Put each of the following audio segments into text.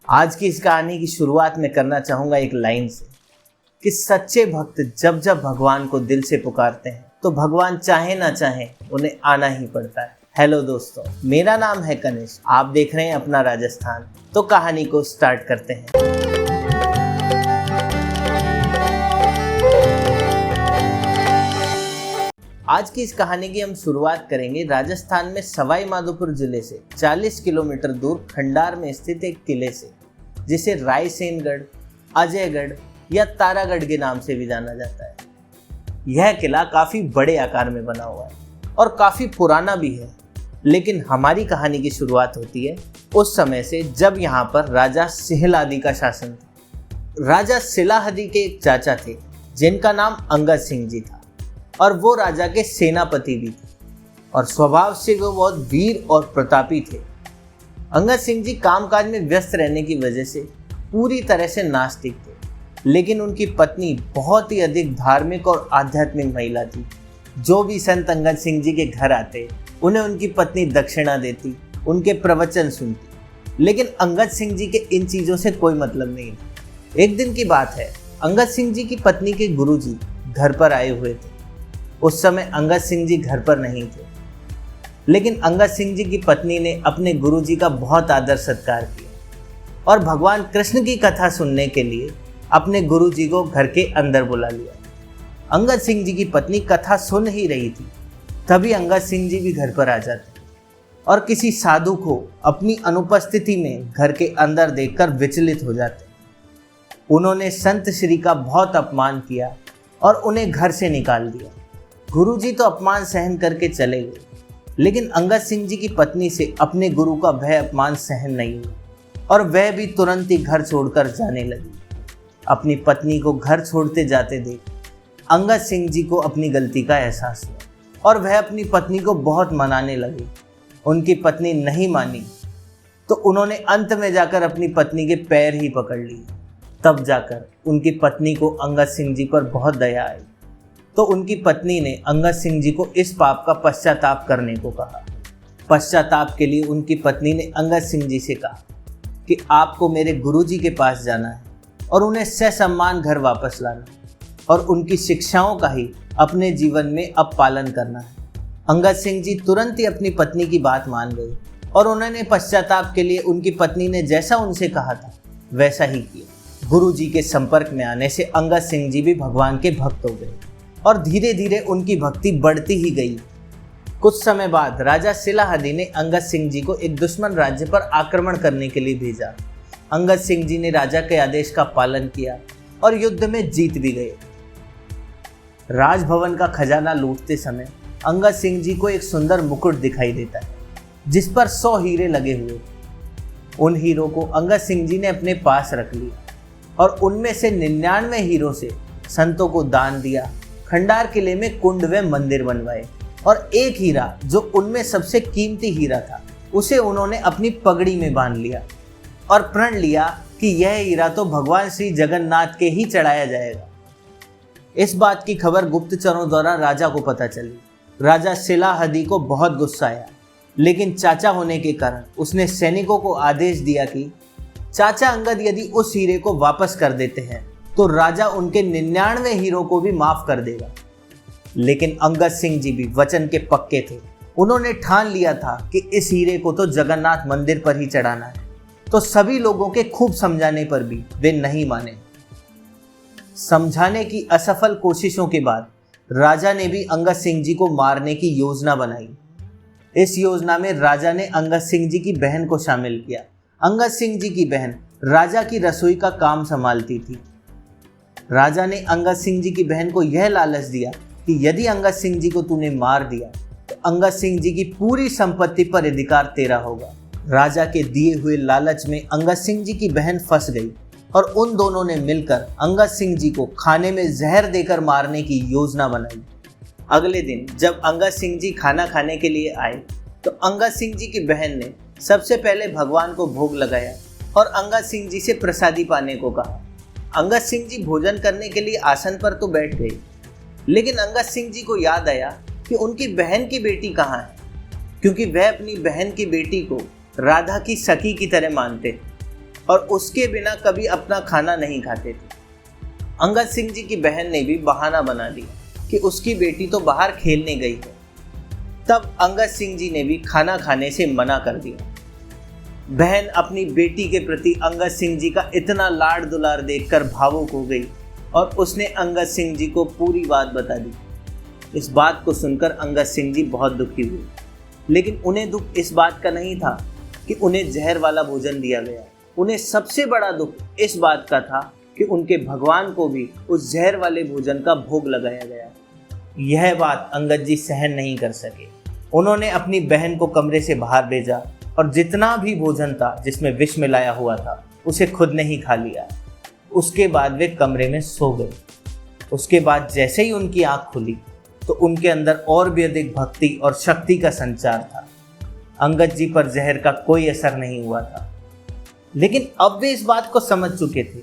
आज की इस कहानी की शुरुआत में करना चाहूँगा एक लाइन से कि सच्चे भक्त जब जब भगवान को दिल से पुकारते हैं तो भगवान चाहे ना चाहे उन्हें आना ही पड़ता है। हेलो दोस्तों, मेरा नाम है कनिष्क, आप देख रहे हैं अपना राजस्थान। तो कहानी को स्टार्ट करते हैं। आज की इस कहानी की हम शुरुआत करेंगे राजस्थान में सवाई माधोपुर जिले से 40 किलोमीटर दूर खंडार में स्थित एक किले से, जिसे रायसेनगढ़, अजयगढ़ या तारागढ़ के नाम से भी जाना जाता है। यह किला काफ़ी बड़े आकार में बना हुआ है और काफ़ी पुराना भी है, लेकिन हमारी कहानी की शुरुआत होती है उस समय से जब यहाँ पर राजा सिहलादी का शासन था। राजा सिलाहदी के एक चाचा थे जिनका नाम अंगद सिंह जी था और वो राजा के सेनापति भी थे और स्वभाव से वो बहुत वीर और प्रतापी थे। अंगद सिंह जी कामकाज में व्यस्त रहने की वजह से पूरी तरह से नास्तिक थे, लेकिन उनकी पत्नी बहुत ही अधिक धार्मिक और आध्यात्मिक महिला थी। जो भी संत अंगद सिंह जी के घर आते उन्हें उनकी पत्नी दक्षिणा देती, उनके प्रवचन सुनती, लेकिन अंगद सिंह जी के इन चीज़ों से कोई मतलब नहीं था। एक दिन की बात है, अंगद सिंह जी की पत्नी के गुरुजी घर पर आए हुए थे। उस समय अंगद सिंह जी घर पर नहीं थे, लेकिन अंगद सिंह जी की पत्नी ने अपने गुरुजी का बहुत आदर सत्कार किया और भगवान कृष्ण की कथा सुनने के लिए अपने गुरुजी को घर के अंदर बुला लिया। अंगद सिंह जी की पत्नी कथा सुन ही रही थी, तभी अंगद सिंह जी भी घर पर आ जाते और किसी साधु को अपनी अनुपस्थिति में घर के अंदर देखकर विचलित हो जाते। उन्होंने संत श्री का बहुत अपमान किया और उन्हें घर से निकाल दिया। गुरुजी तो अपमान सहन करके चले गए, लेकिन अंगद सिंह जी की पत्नी से अपने गुरु का वह अपमान सहन नहीं हुआ और वह भी तुरंत ही घर छोड़कर जाने लगी। अपनी पत्नी को घर छोड़ते जाते देख अंगद सिंह जी को अपनी गलती का एहसास हुआ और वह अपनी पत्नी को बहुत मनाने लगे। उनकी पत्नी नहीं मानी तो उन्होंने अंत में जाकर अपनी पत्नी के पैर ही पकड़ लिए। तब जाकर उनकी पत्नी को अंगद सिंह जी पर बहुत दया आई, तो उनकी पत्नी ने अंगद सिंह जी को इस पाप का पश्चाताप करने को कहा। पश्चाताप के लिए उनकी पत्नी ने अंगद सिंह जी से कहा कि आपको मेरे गुरुजी के पास जाना है और उन्हें ससम्मान घर वापस लाना और उनकी शिक्षाओं का ही अपने जीवन में अब पालन करना है। अंगद सिंह जी तुरंत ही अपनी पत्नी की बात मान गए और उन्होंने पश्चाताप के लिए उनकी पत्नी ने जैसा उनसे कहा था वैसा ही किया। गुरुजी के संपर्क में आने से अंगद सिंह जी भी भगवान के भक्त हो गए और धीरे धीरे उनकी भक्ति बढ़ती ही गई। कुछ समय बाद राजा सिलाहदी ने अंगद सिंह जी को एक दुश्मन राज्य पर आक्रमण करने के लिए भेजा। अंगद सिंह जी ने राजा के आदेश का पालन किया और युद्ध में जीत भी गए। राजभवन का खजाना लूटते समय अंगद सिंह जी को एक सुंदर मुकुट दिखाई देता है जिस पर 100 हीरे लगे हुए। उन हीरों को अंगद सिंह जी ने अपने पास रख लिया और उनमें से 99 हीरों से संतों को दान दिया। खंडार किले में कुंड व मंदिर बनवाए और एक हीरा जो उनमें सबसे कीमती हीरा था उसे उन्होंने अपनी पगड़ी में बांध लिया और प्रण लिया कि यह हीरा तो भगवान श्री जगन्नाथ के ही चढ़ाया जाएगा। इस बात की खबर गुप्तचरों द्वारा राजा को पता चली। राजा सिलाहदी को बहुत गुस्सा आया, लेकिन चाचा होने के कारण उसने सैनिकों को आदेश दिया कि चाचा अंगद यदि उस हीरे को वापस कर देते हैं तो राजा उनके 99 हीरो को भी माफ कर देगा। लेकिन अंगद सिंह जी भी वचन के पक्के थे। उन्होंने ठान लिया था कि इस हीरे को तो जगन्नाथ मंदिर पर ही चढ़ाना है, तो सभी लोगों के खूब समझाने पर भी वे नहीं माने। समझाने की असफल कोशिशों के बाद राजा ने भी अंगद सिंह जी को मारने की योजना बनाई। इस योजना में राजा ने अंगद सिंह जी की बहन को शामिल किया। अंगद सिंह जी की बहन राजा की रसोई का काम संभालती थी। राजा ने अंगद सिंह जी की बहन को यह लालच दिया कि यदि अंगद सिंह जी को तूने मार दिया तो अंगद सिंह जी की पूरी संपत्ति पर अधिकार तेरा होगा। राजा के दिए हुए लालच में अंगद सिंह जी की बहन फंस गई और उन दोनों ने मिलकर अंगद सिंह जी को खाने में जहर देकर मारने की योजना बनाई। अगले दिन जब अंगद सिंह जी खाना खाने के लिए आए तो अंगद सिंह जी की बहन ने सबसे पहले भगवान को भोग लगाया और अंगद सिंह जी से प्रसादी पाने को कहा। अंगद सिंह जी भोजन करने के लिए आसन पर तो बैठ गए, लेकिन अंगद सिंह जी को याद आया कि उनकी बहन की बेटी कहाँ है, क्योंकि वह अपनी बहन की बेटी को राधा की सखी की तरह मानते थे। और उसके बिना कभी अपना खाना नहीं खाते थे। अंगद सिंह जी की बहन ने भी बहाना बना दिया कि उसकी बेटी तो बाहर खेलने गई है। तब अंगद सिंह जी ने भी खाना खाने से मना कर दिया। बहन अपनी बेटी के प्रति अंगद सिंह जी का इतना लाड दुलार देखकर भावुक हो गई और उसने अंगद सिंह जी को पूरी बात बता दी। इस बात को सुनकर अंगद सिंह जी बहुत दुखी हुए, लेकिन उन्हें दुख इस बात का नहीं था कि उन्हें जहर वाला भोजन दिया गया। उन्हें सबसे बड़ा दुख इस बात का था कि उनके भगवान को भी उस जहर वाले भोजन का भोग लगाया गया। यह बात अंगद जी सहन नहीं कर सके। उन्होंने अपनी बहन को कमरे से बाहर भेजा और जितना भी भोजन था जिसमें विष मिलाया हुआ था उसे खुद ने ही खा लिया। उसके बाद वे कमरे में सो गए। उसके बाद जैसे ही उनकी आंख खुली तो उनके अंदर और भी अधिक भक्ति और शक्ति का संचार था। अंगद जी पर जहर का कोई असर नहीं हुआ था, लेकिन अब वे इस बात को समझ चुके थे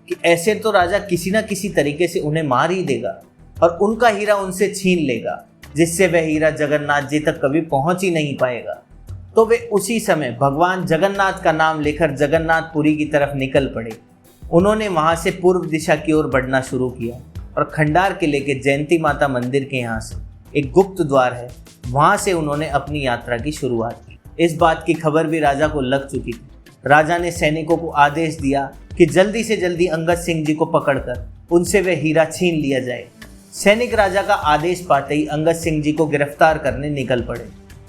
कि ऐसे तो राजा किसी न किसी तरीके से उन्हें मार ही देगा और उनका हीरा उनसे छीन लेगा, जिससे वह हीरा जगन्नाथ जी तक कभी पहुंच ही नहीं पाएगा। तो वे उसी समय भगवान जगन्नाथ का नाम लेकर जगन्नाथपुरी की तरफ निकल पड़े। उन्होंने वहां से पूर्व दिशा की ओर बढ़ना शुरू किया और खंडार किले के जयंती माता मंदिर के यहाँ से एक गुप्त द्वार है, वहां से उन्होंने अपनी यात्रा की शुरुआत की। इस बात की खबर भी राजा को लग चुकी थी। राजा ने सैनिकों को आदेश दिया कि जल्दी से जल्दी अंगद सिंह जी को पकड़कर उनसे वह हीरा छीन लिया जाए। सैनिक राजा का आदेश पाते ही अंगद सिंह जी को गिरफ्तार करने निकल पड़े।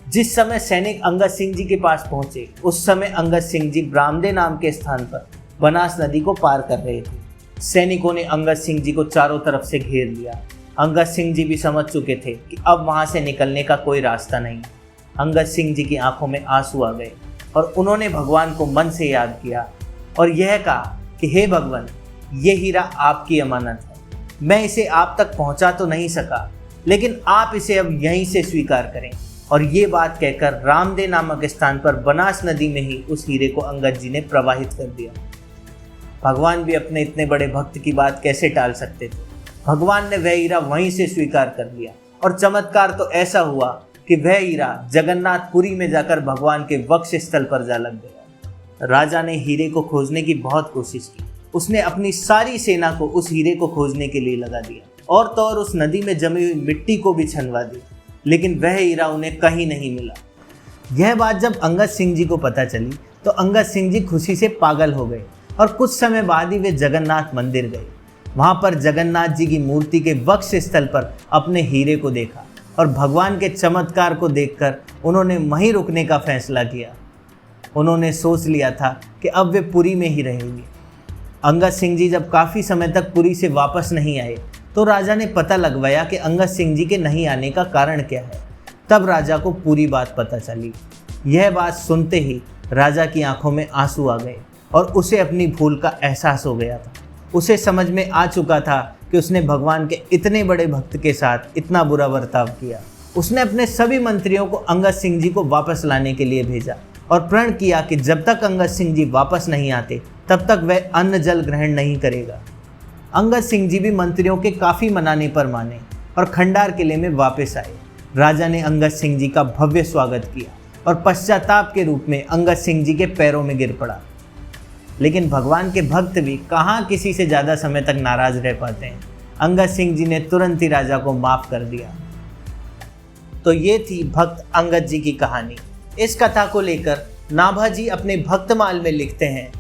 जिस समय सैनिक अंगद सिंह जी के पास पहुंचे उस समय अंगद सिंह जी ब्राह्मदे नाम के स्थान पर बनास नदी को पार कर रहे थे। सैनिकों ने अंगद सिंह जी को चारों तरफ से घेर लिया। अंगद सिंह जी भी समझ चुके थे कि अब वहां से निकलने का कोई रास्ता नहीं। अंगद सिंह जी की आंखों में आंसू आ गए और उन्होंने भगवान को मन से याद किया और यह कहा कि हे भगवान, ये हीरा आपकी अमानत है। मैं इसे आप तक पहुंचा तो नहीं सका, लेकिन आप इसे अब यहीं से स्वीकार करें। और ये बात कहकर रामदे नामक स्थान पर बनास नदी में ही उस हीरे को अंगद जी ने प्रवाहित कर दिया। भगवान भी अपने इतने बड़े भक्त की बात कैसे टाल सकते थे। भगवान ने वह हीरा वहीं से स्वीकार कर लिया और चमत्कार तो ऐसा हुआ कि वह हीरा जगन्नाथपुरी में जाकर भगवान के वक्ष स्थल पर जा लग गया। राजा ने हीरे को खोजने की बहुत कोशिश की। उसने अपनी सारी सेना को उस हीरे को खोजने के लिए लगा दिया और तो और उस नदी में जमी हुई मिट्टी को भी छनवा दी, लेकिन वह हीरा उन्हें कहीं नहीं मिला। यह बात जब अंगद सिंह जी को पता चली तो अंगद सिंह जी खुशी से पागल हो गए और कुछ समय बाद ही वे जगन्नाथ मंदिर गए। वहां पर जगन्नाथ जी की मूर्ति के वक्ष स्थल पर अपने हीरे को देखा और भगवान के चमत्कार को देखकर उन्होंने वहीं रुकने का फैसला किया। उन्होंने सोच लिया था कि अब वे पुरी में ही रहेंगे। अंगद सिंह जी जब काफ़ी समय तक पुरी से वापस नहीं आए तो राजा ने पता लगवाया कि अंगद सिंह जी के नहीं आने का कारण क्या है। तब राजा को पूरी बात पता चली। यह बात सुनते ही राजा की आंखों में आंसू आ गए और उसे अपनी भूल का एहसास हो गया था। उसे समझ में आ चुका था कि उसने भगवान के इतने बड़े भक्त के साथ इतना बुरा बर्ताव किया। उसने अपने सभी मंत्रियों को अंगद सिंह जी को वापस लाने के लिए भेजा और प्रण किया कि जब तक अंगद सिंह जी वापस नहीं आते तब तक वह अन्न जल ग्रहण नहीं करेगा। अंगद सिंह जी भी मंत्रियों के काफ़ी मनाने पर माने और खंडार किले में वापस आए। राजा ने अंगद सिंह जी का भव्य स्वागत किया और पश्चाताप के रूप में अंगद सिंह जी के पैरों में गिर पड़ा। लेकिन भगवान के भक्त भी कहाँ किसी से ज़्यादा समय तक नाराज रह पाते हैं। अंगद सिंह जी ने तुरंत ही राजा को माफ़ कर दिया। तो ये थी भक्त अंगद जी की कहानी। इस कथा को लेकर नाभाजी अपने भक्तमाल में लिखते हैं,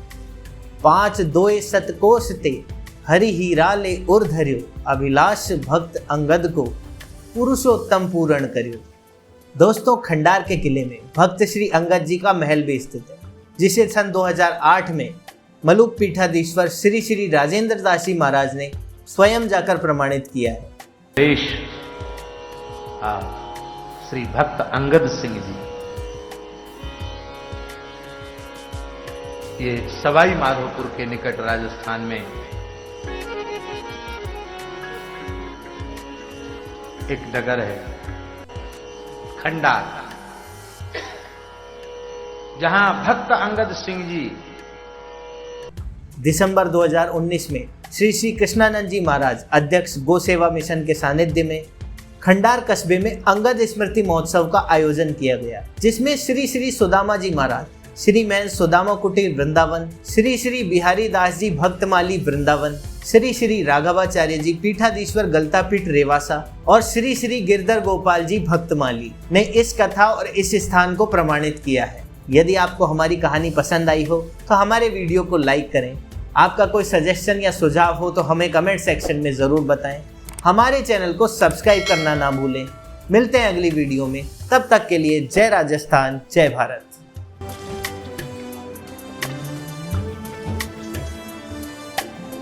5 2 सतकोष ते हरि हीरा ले उर्धर्यो, अभिलाष भक्त अंगद को पुरुषोत्तम पूर्ण करियो। दोस्तों, खंडार के किले में भक्त श्री अंगद जी का महल भी स्थित है, जिसे सन 2008 में मलुक पीठाधीश्वर श्री श्री राजेंद्र दास जी महाराज ने स्वयं जाकर प्रमाणित किया है। देश श्री भक्त अंगद सिंह जी, ये सवाई माधोपुर के निकट राजस्थान में एक नगर है खंडार, जहां भक्त अंगद सिंह जी दिसंबर 2019 में श्री श्री कृष्णानंद जी महाराज अध्यक्ष गो सेवा मिशन के सानिध्य में खंडार कस्बे में अंगद स्मृति महोत्सव का आयोजन किया गया, जिसमें श्री श्री सुदामा जी महाराज, श्री मैन सुदामा कुटीर वृंदावन, श्री श्री बिहारी दास जी भक्तमाली वृंदावन, श्री श्री राघवाचार्य जी पीठाधीश्वर गलतापीठ रेवासा और श्री श्री गिरधर गोपाल जी भक्तमाली ने इस कथा और इस स्थान को प्रमाणित किया है। यदि आपको हमारी कहानी पसंद आई हो तो हमारे वीडियो को लाइक करें। आपका कोई सजेशन या सुझाव हो तो हमें कमेंट सेक्शन में ज़रूर बताएं। हमारे चैनल को सब्सक्राइब करना ना भूलें। मिलते हैं अगली वीडियो में, तब तक के लिए जय राजस्थान, जय भारत।